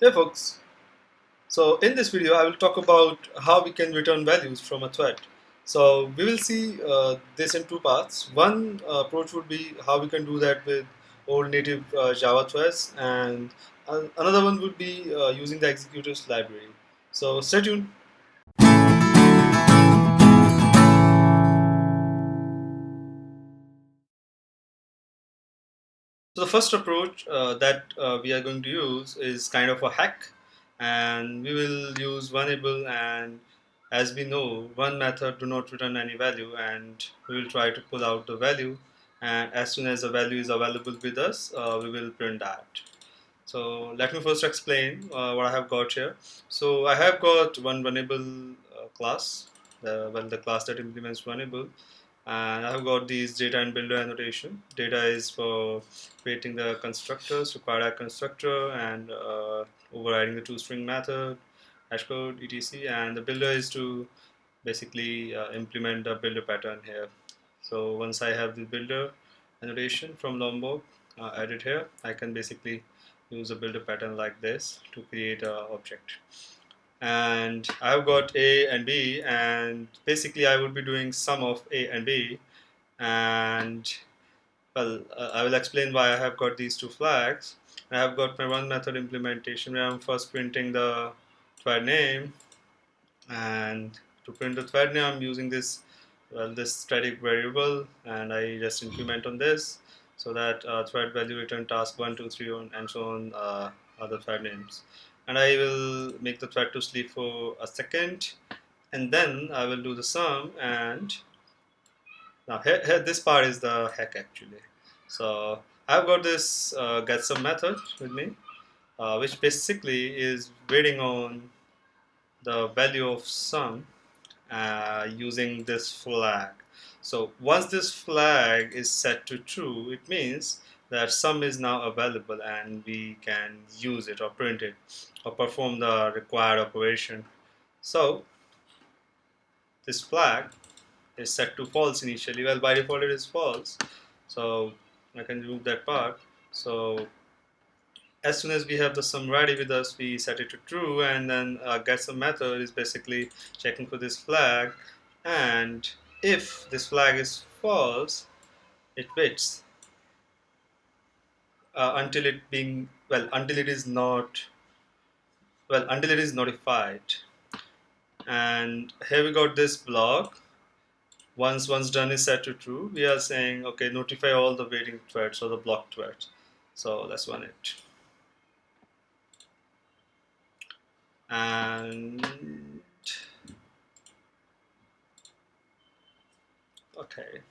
Hey folks, so in this video I will talk about how we can return values from a thread. So we will see this in two parts. One approach would be how we can do that with old native Java threads, and another one would be using the Executors library. So stay tuned. So the first approach that we are going to use is kind of a hack, and we will use oneable, and as we know, one method do not return any value, and we will try to pull out the value, and as soon as the value is available with us, we will print that. So let me first explain what I have got here. So I have got one runnable class, the class that implements runnable, and I have got these data and builder annotation. Data is for creating the constructors, required a constructor, and overriding the toString method, hash code, etc. And the builder is to basically implement the builder pattern here. So once I have the builder annotation from Lombok added here, I can basically use a builder pattern like this to create an object. And I've got A and B, and basically I would be doing sum of A and B, and well, I will explain why I have got these two flags. I have got my one method implementation where I'm first printing the thread name, and to print the thread name I'm using this static variable, and I just increment on this so that thread value return task 1 2 3 and so on other thread names, and I will make the thread to sleep for a second, and then I will do the sum. And now here this part is the hack actually. So I've got this get some method with me, which basically is waiting on the value of sum using this flag. So once this flag is set to true, it means that sum is now available and we can use it or print it or perform the required operation. So this flag is set to false initially. Well, by default it is false. So I can remove that part. So as soon as we have the sum ready with us, we set it to true, and then get some method is basically checking for this flag, and if this flag is false, it waits until it is not until it is notified. And here we got this block. Once done is set to true, we are saying okay, notify all the waiting threads or the block threads. So let's run it. And okay.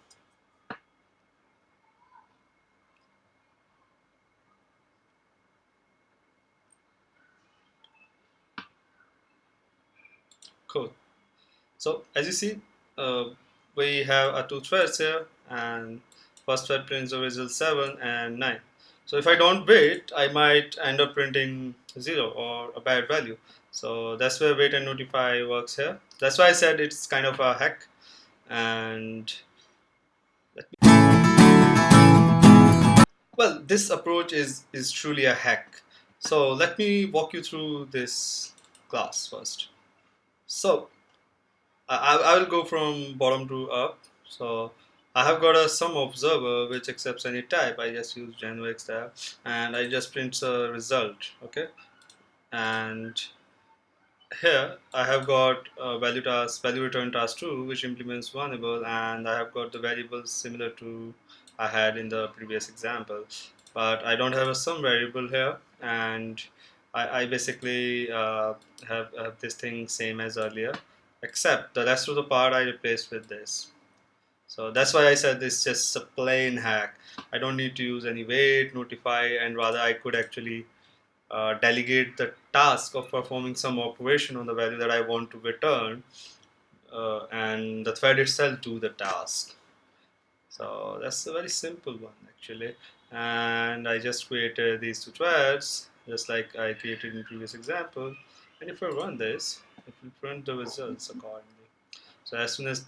Cool. So as you see, uh, we have two threads here, and first thread prints the result 7 and 9. So if I don't wait, I might end up printing 0 or a bad value. So that's where wait and notify works here. That's why I said it's kind of a hack. And well, this approach is truly a hack. So let me walk you through this class first. So I will go from bottom to up. So I have got a sum observer which accepts any type. I just use generic tab, and I just print a result. Okay, and here I have got value return task 2, which implements variable, and I have got the variables similar to I had in the previous example, but I don't have a sum variable here, and I basically have this thing same as earlier, except the rest of the part I replaced with this. So that's why I said this is just a plain hack. I don't need to use any wait, notify, and rather I could actually delegate the task of performing some operation on the value that I want to return, and the thread itself do the task. So that's a very simple one actually. And I just created these two threads just like I created in previous example. And if I run this, it will print the results accordingly. So as soon as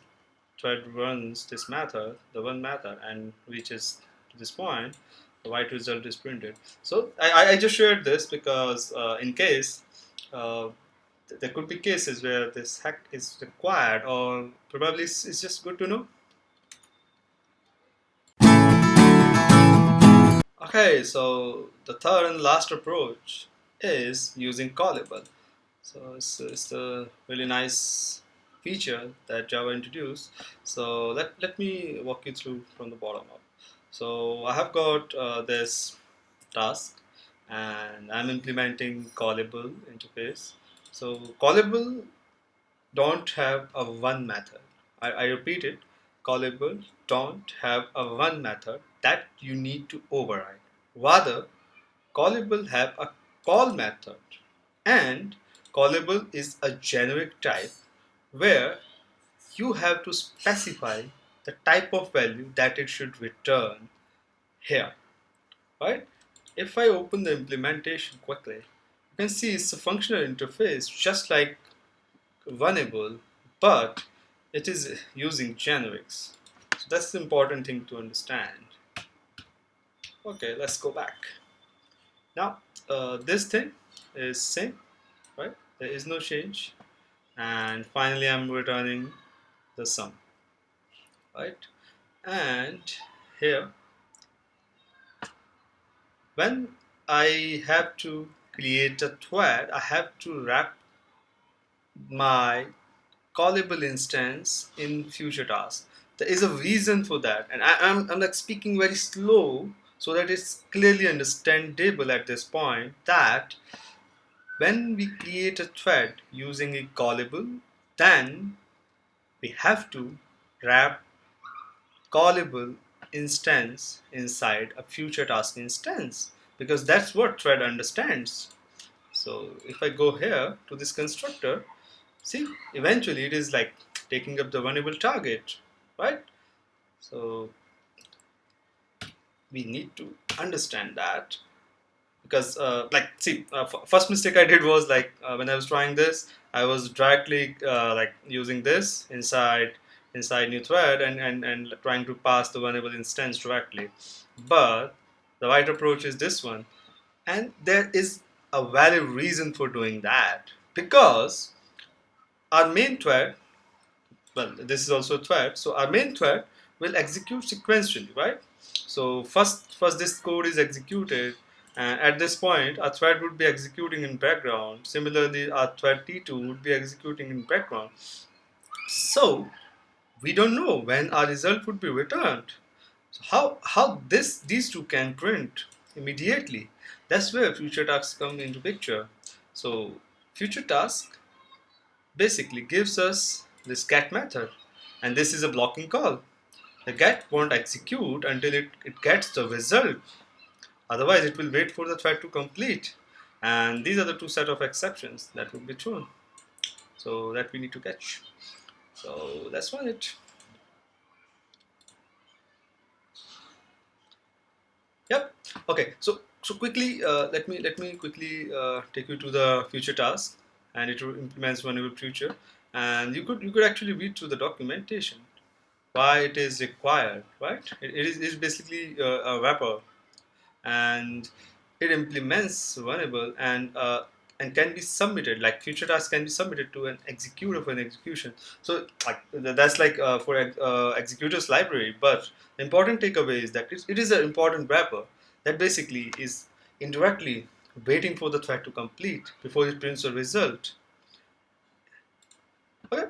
thread runs this method, the one method, and reaches to this point, the white result is printed. So I just shared this because in case uh, there could be cases where this hack is required, or probably it's just good to know. Okay, so the third and last approach is using callable. So it's a really nice feature that Java introduced. So let me walk you through from the bottom up. So I have got this task and I'm implementing callable interface. So callable don't have a one method. I repeat it, callable don't have a one method that you need to override. Rather, callable have a call method, and callable is a generic type where you have to specify the type of value that it should return here, right? If I open the implementation quickly, you can see it's a functional interface just like Runnable, but it is using generics. So that's the important thing to understand. Okay, let's go back. Now, this thing is same, right? There is no change. And finally, I'm returning the sum, right? And here, when I have to create a thread, I have to wrap my callable instance in future tasks. There is a reason for that, and I'm like speaking very slow so that it's clearly understandable at this point that when we create a thread using a callable, then we have to wrap callable instance inside a future task instance because that's what thread understands. So if I go here to this constructor, see, eventually it is like taking up the runnable target, right? So we need to understand that because like see first mistake I did was like when I was trying this I was directly like using this inside new thread and trying to pass the runnable instance directly, but the right approach is this one, and there is a valid reason for doing that because our main thread, well, this is also a thread, so our main thread will execute sequentially, right? So first this code is executed, and at this point our thread would be executing in background. Similarly, our thread t2 would be executing in background. So we don't know when our result would be returned. So how these two can print immediately? That's where future tasks come into picture. So future task basically gives us this get method, and this is a blocking call. The get won't execute until it gets the result, otherwise it will wait for the thread to complete, and these are the two set of exceptions that will be thrown, so that we need to catch. So that's one it. Yep. Okay, so quickly let me quickly take you to the future task, and it implements one in future, and you could actually read through the documentation why it is required, right? It is it's basically a wrapper, and it implements runnable and can be submitted, like future tasks can be submitted to an executor for an execution. So like that's like for executors library, but the important takeaway is that it is an important wrapper that basically is indirectly waiting for the thread to complete before it prints a result. Okay,